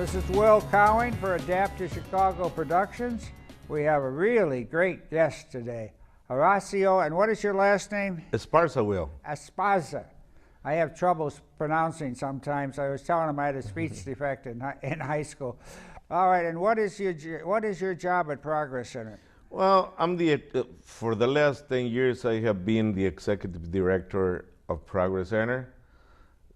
This is Will Cowing for Adaptive Chicago Productions. We have a really great guest today, Horacio, and what is your last name? Esparza, Will. Esparza. I have troubles pronouncing sometimes. I was telling him I had a speech defect in high school. All right, and what is your job at Progress Center? Well, I'm for the last 10 years, I have been the executive director of Progress Center.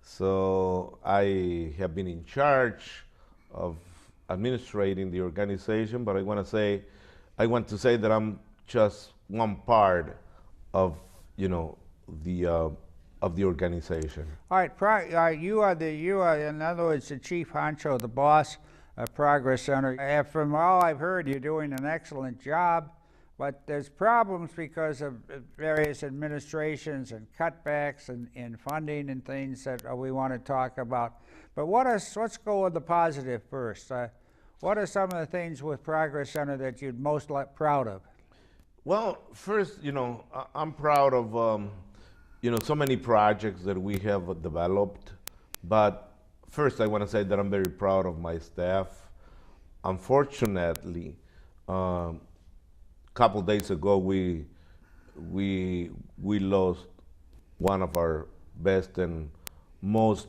So I have been in charge of administrating the organization, but I want to say that I'm just one part of, of the organization. All right, you are in other words the chief honcho, the boss of Progress Center. From all I've heard, you're doing an excellent job, but there's problems because of various administrations and cutbacks and funding and things that we want to talk about. But let's go with the positive first. What are some of the things with Progress Center that you're most proud of? Well, first, I'm proud of, so many projects that we have developed. But first, I want to say that I'm very proud of my staff. Unfortunately, a couple days ago, we lost one of our best and most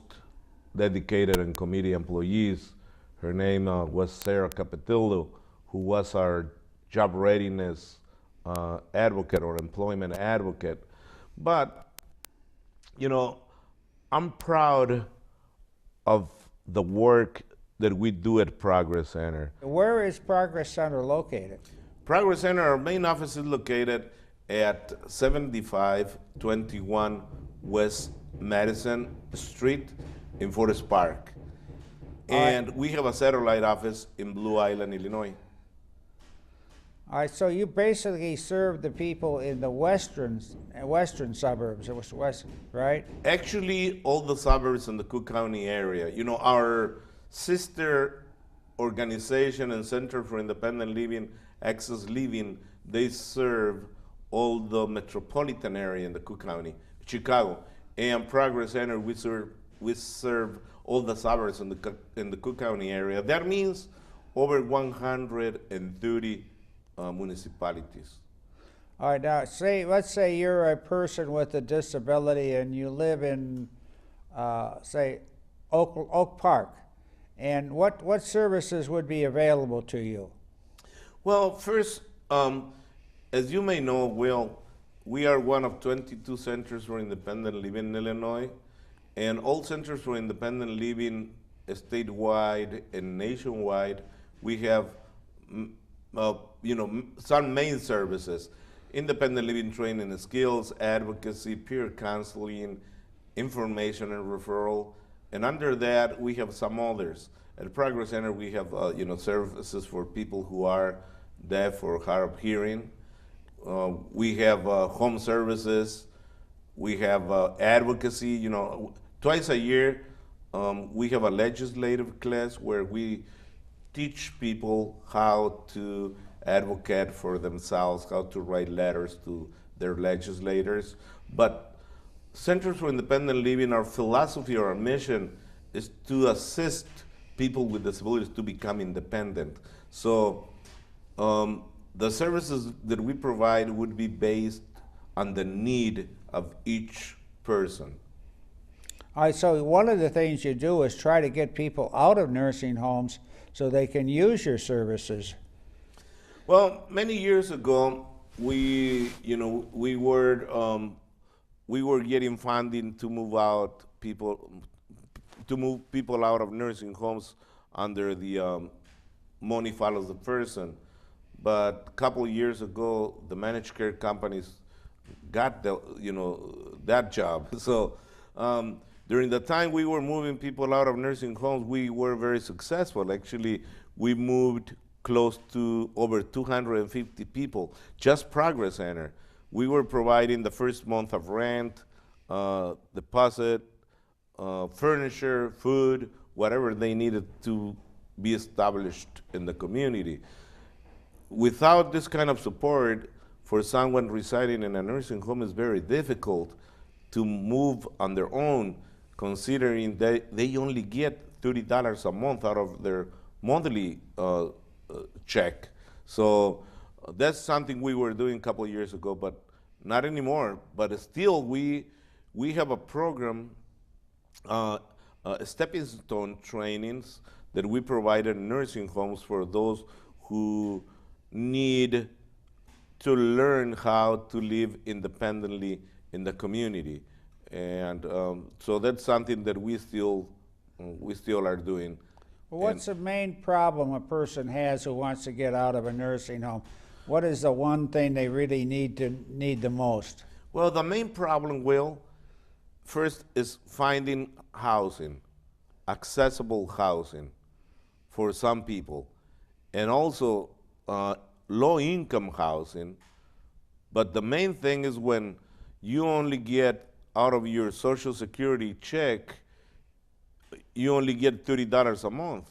dedicated and committed employees. Her name was Sarah Capetillo, who was our job readiness advocate or employment advocate. But, I'm proud of the work that we do at Progress Center. Where is Progress Center located? Progress Center, our main office is located at 7521 West Madison Street in Forest Park. And we have a satellite office in Blue Island, Illinois. All right, so you basically serve the people in the western suburbs, right? Actually, all the suburbs in the Cook County area. Our sister organization and Center for Independent Living, Access Living, they serve all the metropolitan area in the Cook County, Chicago. And Progress Center, we serve all the suburbs in the Cook County area. That means over 130 municipalities. All right, now let's say you're a person with a disability and you live in, say, Oak Park, and what services would be available to you? Well, first, as you may know, Will, we are one of 22 centers for independent living in Illinois, and all centers for independent living statewide and nationwide, we have some main services: independent living training and skills, advocacy, peer counseling, information and referral. And under that, we have some others. At Progress Center, we have services for people who are deaf or hard of hearing. We have home services. We have advocacy. Twice a year, we have a legislative class where we teach people how to advocate for themselves, how to write letters to their legislators. But Centers for Independent Living, our philosophy or our mission is to assist people with disabilities to become independent. So the services that we provide would be based on the need of each person. All right, so one of the things you do is try to get people out of nursing homes so they can use your services. Well, many years ago, we were getting funding to move people out of nursing homes under the money follows the person. But a couple of years ago, the managed care companies got that job. So during the time we were moving people out of nursing homes, we were very successful. Actually, we moved close to over 250 people, just Progress Center. We were providing the first month of rent, deposit, furniture, food, whatever they needed to be established in the community. Without this kind of support, for someone residing in a nursing home, it's very difficult to move on their own, considering that they only get $30 a month out of their monthly check. So that's something we were doing a couple of years ago, but not anymore. But still, we have a program, stepping stone trainings that we provided in nursing homes for those who need to learn how to live independently in the community. And so that's something that we still are doing. Well, what's the main problem a person has who wants to get out of a nursing home? What is the one thing they really need the most? Well, the main problem, Will, first is finding housing, accessible housing for some people, and also low-income housing. But the main thing is when you only get out of your Social Security check, you only get $30 a month.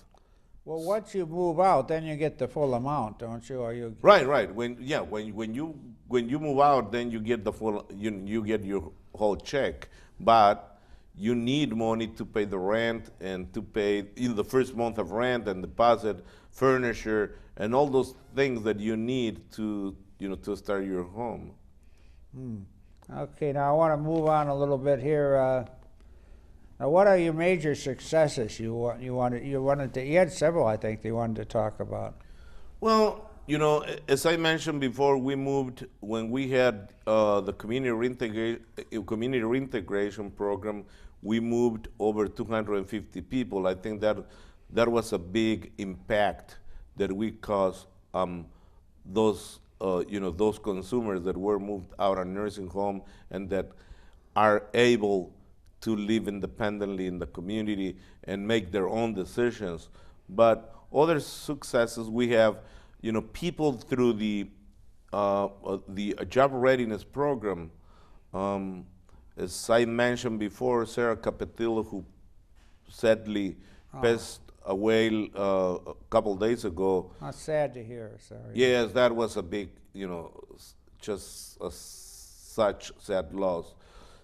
Well, once you move out, then you get the full amount, don't you? Or you Right. When you move out, then you get the full, you get your whole check. But you need money to pay the rent and to pay in the first month of rent and deposit, furniture, and all those things that you need to start your home. Okay, now I want to move on a little bit here. Now, what are your major successes you had several, I think, that you wanted to talk about. Well, as I mentioned before, we moved when we had the community reintegration program. We moved over 250 people. I think that was a big impact that we caused those consumers that were moved out of nursing home and that are able to live independently in the community and make their own decisions. But other successes we have, people through the job readiness program. As I mentioned before, Sarah Capetillo, who sadly passed away a couple days ago. That's sad to hear, sorry. Yes, that was a big, such sad loss.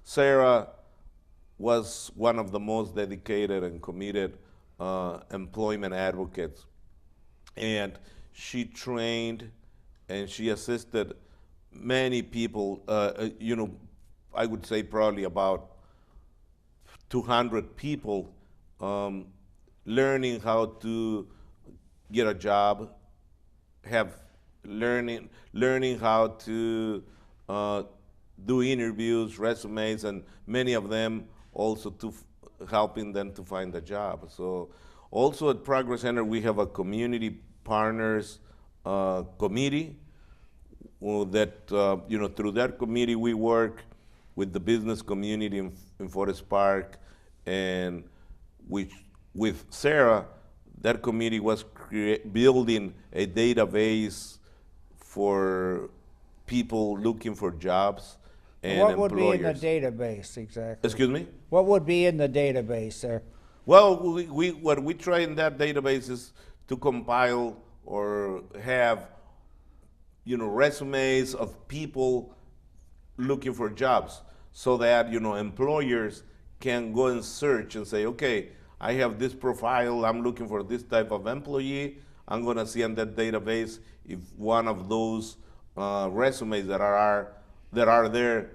Sarah was one of the most dedicated and committed employment advocates. And she trained and she assisted many people, I would say probably about 200 people learning how to get a job, learning how to do interviews, resumes, and many of them also to helping them to find a job. So also at Progress Center, we have a community partners committee that, through that committee, we work with the business community in Forest Park, and with Sarah, that committee was building a database for people looking for jobs and what would employers. be in the database exactly? Excuse me? What would be in the database there? Well, what we try in that database is to compile or have, resumes of people looking for jobs, so that employers can go and search and say, okay, I have this profile, I'm looking for this type of employee. I'm going to see in that database if one of those resumes that are there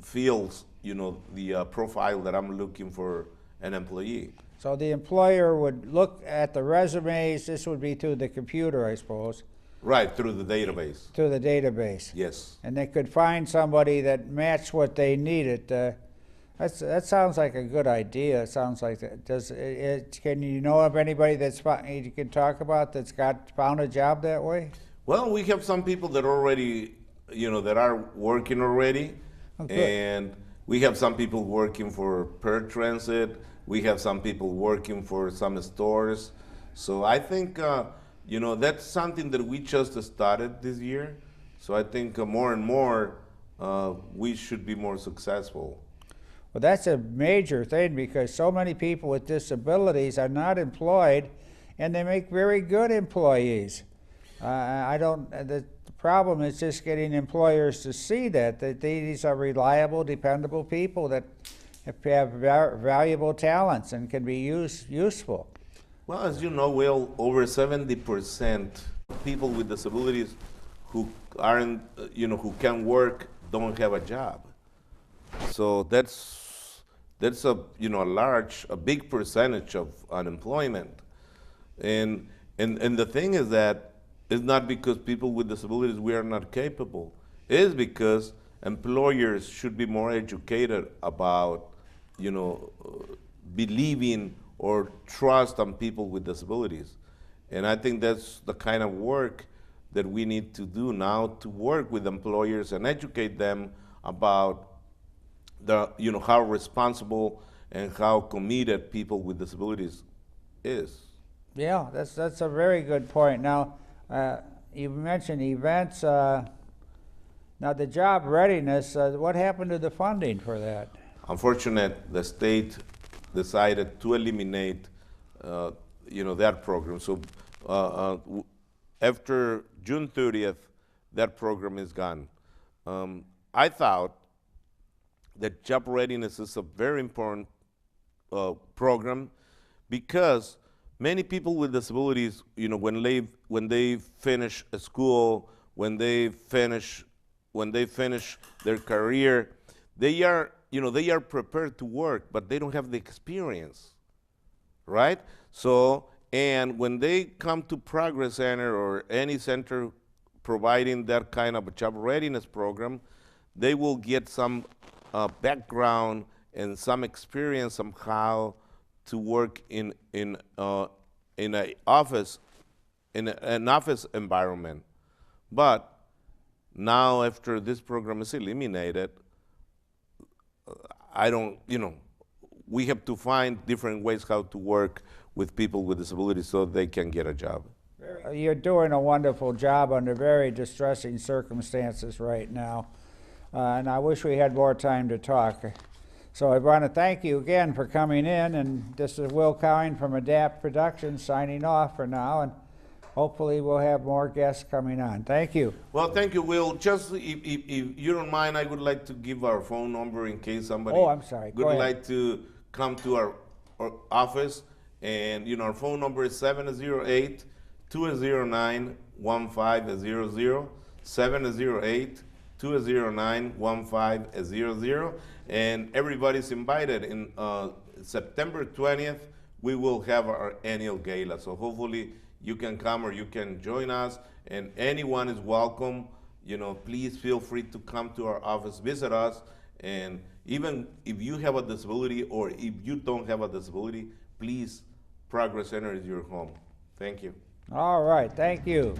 fills, the profile that I'm looking for an employee. So the employer would look at the resumes. This would be through the computer, I suppose. Right, through the database. Through the database. Yes. And they could find somebody that matched what they needed. That sounds like a good idea. It sounds like that. Can you know of anybody you can talk about that's found a job that way? Well, we have some people that already, that are working already. Okay. And we have some people working for Per Transit. We have some people working for some stores. So I think, that's something that we just started this year. So I think more and more, we should be more successful. Well, that's a major thing because so many people with disabilities are not employed, and they make very good employees. The problem is just getting employers to see that these are reliable, dependable people that have valuable talents and can be useful. Well, as you know, Will, over 70% people with disabilities who aren't, who can work don't have a job. So that's a big percentage of unemployment. And the thing is that it's not because people with disabilities we are not capable. It is because employers should be more educated about, believing or trust on people with disabilities. And I think that's the kind of work that we need to do now, to work with employers and educate them about how responsible and how committed people with disabilities is. Yeah, that's a very good point. Now, you mentioned events. Now, the job readiness, what happened to the funding for that? Unfortunate, the state decided to eliminate, that program. So after June 30th, that program is gone. I thought that job readiness is a very important program because many people with disabilities, when they finish school, when they finish their career, they are prepared to work, but they don't have the experience, right? So, and when they come to Progress Center or any center providing that kind of a job readiness program, they will get some background and some experience on how to work in an office environment. But now, after this program is eliminated, we have to find different ways how to work with people with disabilities so they can get a job. You're doing a wonderful job under very distressing circumstances right now, and I wish we had more time to talk. So I want to thank you again for coming in, and this is Will Cowing from Adapt Productions signing off for now, and hopefully we'll have more guests coming on. Thank you. Well, thank you, Will. Just if you don't mind, I would like to give our phone number in case somebody would like to come to our office. And our phone number is 708-209-1500, 708-209-1500. And everybody's invited. In September 20th, we will have our annual gala. So hopefully you can come or you can join us, and anyone is welcome. Please feel free to come to our office, visit us, and even if you have a disability or if you don't have a disability, please, Progress Center is your home. Thank you. All right, thank you.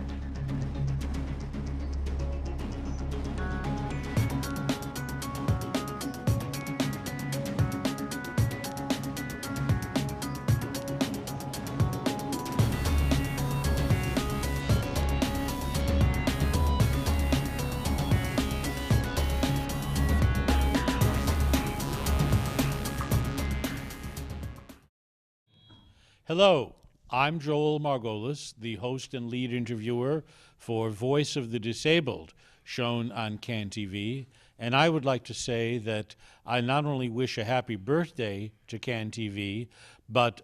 Hello, I'm Joel Margolis, the host and lead interviewer for Voice of the Disabled, shown on CAN TV, and I would like to say that I not only wish a happy birthday to CAN TV, but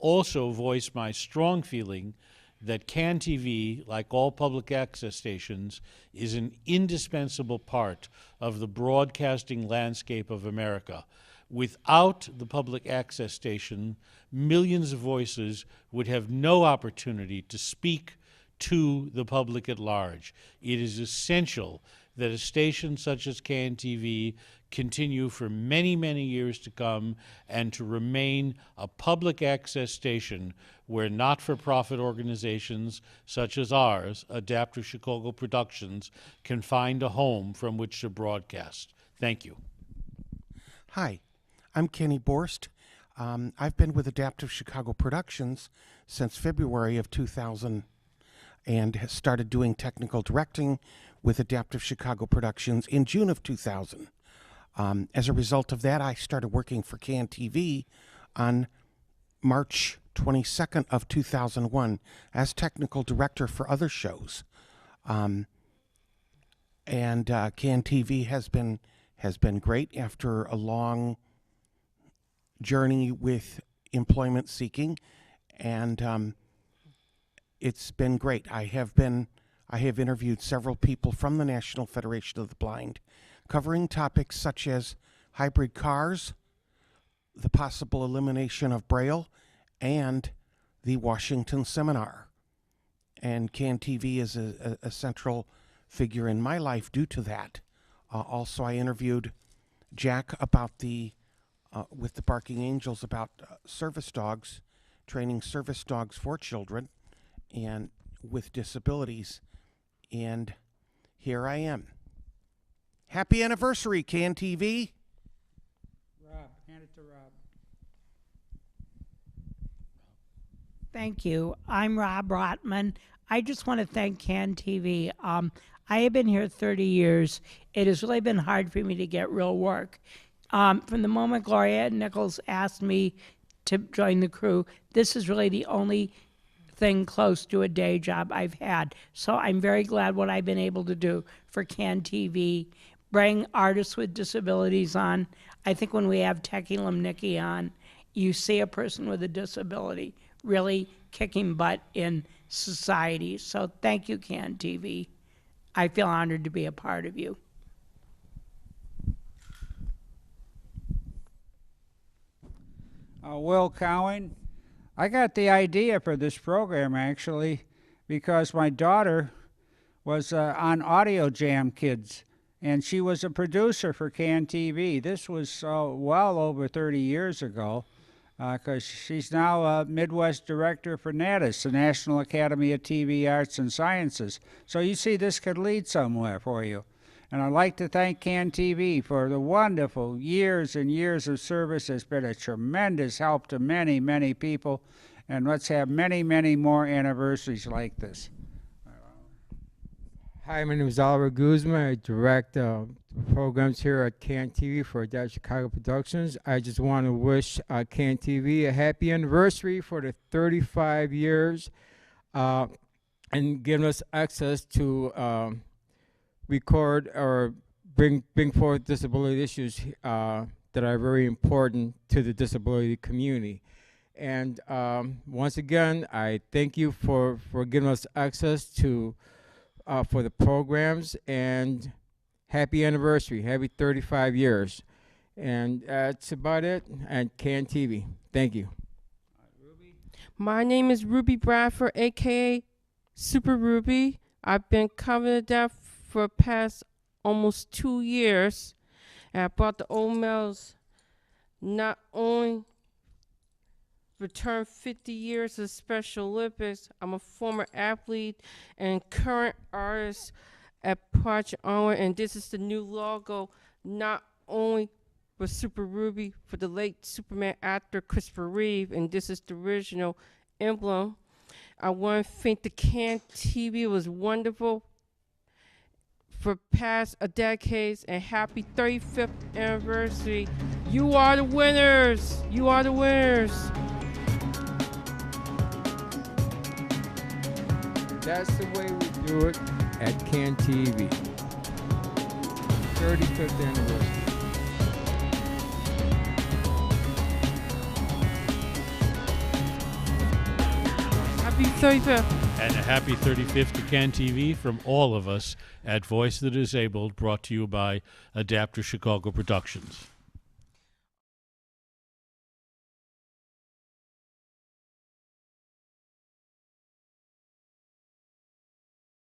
also voice my strong feeling that CAN TV, like all public access stations, is an indispensable part of the broadcasting landscape of America. Without the public access station, millions of voices would have no opportunity to speak to the public at large. It is essential that a station such as CAN TV continue for many, many years to come and to remain a public access station where not-for-profit organizations such as ours, Adaptive Chicago Productions, can find a home from which to broadcast. Thank you. Hi, I'm Kenny Borst. I've been with Adaptive Chicago Productions since February of 2000 and has started doing technical directing with Adaptive Chicago Productions in June of 2000. As a result of that, I started working for CAN TV on March 22nd of 2001 as technical director for other shows. And CAN TV has been great after a long journey with employment seeking, and it's been great. I have interviewed several people from the National Federation of the Blind, covering topics such as hybrid cars, the possible elimination of Braille, and the Washington Seminar. And CAN-TV is a central figure in my life due to that. Also, I interviewed Jack about with the Barking Angels about service dogs, training service dogs for children and with disabilities. And here I am. Happy anniversary, CAN-TV. Rob, hand it to Rob. Thank you. I'm Rob Rotman. I just want to thank CAN-TV. I have been here 30 years. It has really been hard for me to get real work. From the moment Gloria Nichols asked me to join the crew, this is really the only thing close to a day job I've had. So I'm very glad what I've been able to do for CAN-TV, bring artists with disabilities on. I think when we have Techie Limnicki on, you see a person with a disability really kicking butt in society. So thank you, CAN-TV. I feel honored to be a part of you. Will Cowing. I got the idea for this program actually because my daughter was on Audio Jam Kids, and she was a producer for CAN-TV. This was well over 30 years ago, because she's now a Midwest director for NATIS, the National Academy of TV Arts and Sciences. So you see, this could lead somewhere for you. And I'd like to thank CAN-TV for the wonderful years and years of service. It's been a tremendous help to many, many people. And let's have many, many more anniversaries like this. Hi, my name is Oliver Guzman. I direct programs here at CAN-TV for Adaptive Chicago Productions. I just want to wish CAN-TV a happy anniversary for the 35 years and giving us access to record or bring forth disability issues that are very important to the disability community. And once again, I thank you for giving us access to for the programs, and happy anniversary, happy 35 years. And that's about it, and CAN-TV. Thank you. My name is Ruby Bradford, aka Super Ruby. I've been covering that for past almost 2 years. And I brought the old males not only returned 50 years of Special Olympics. I'm a former athlete and current artist at Project Onward, and this is the new logo, not only for Super Ruby, for the late Superman actor Christopher Reeve, and this is the original emblem. I want to thank the CAN-TV. It was wonderful for past a decades, and happy 35th anniversary. You are the winners. You are the winners. That's the way we do it at CAN-TV. 35th anniversary. Happy 35th. And a happy 35th to CAN-TV from all of us at Voice of the Disabled, brought to you by Adaptive Chicago Productions.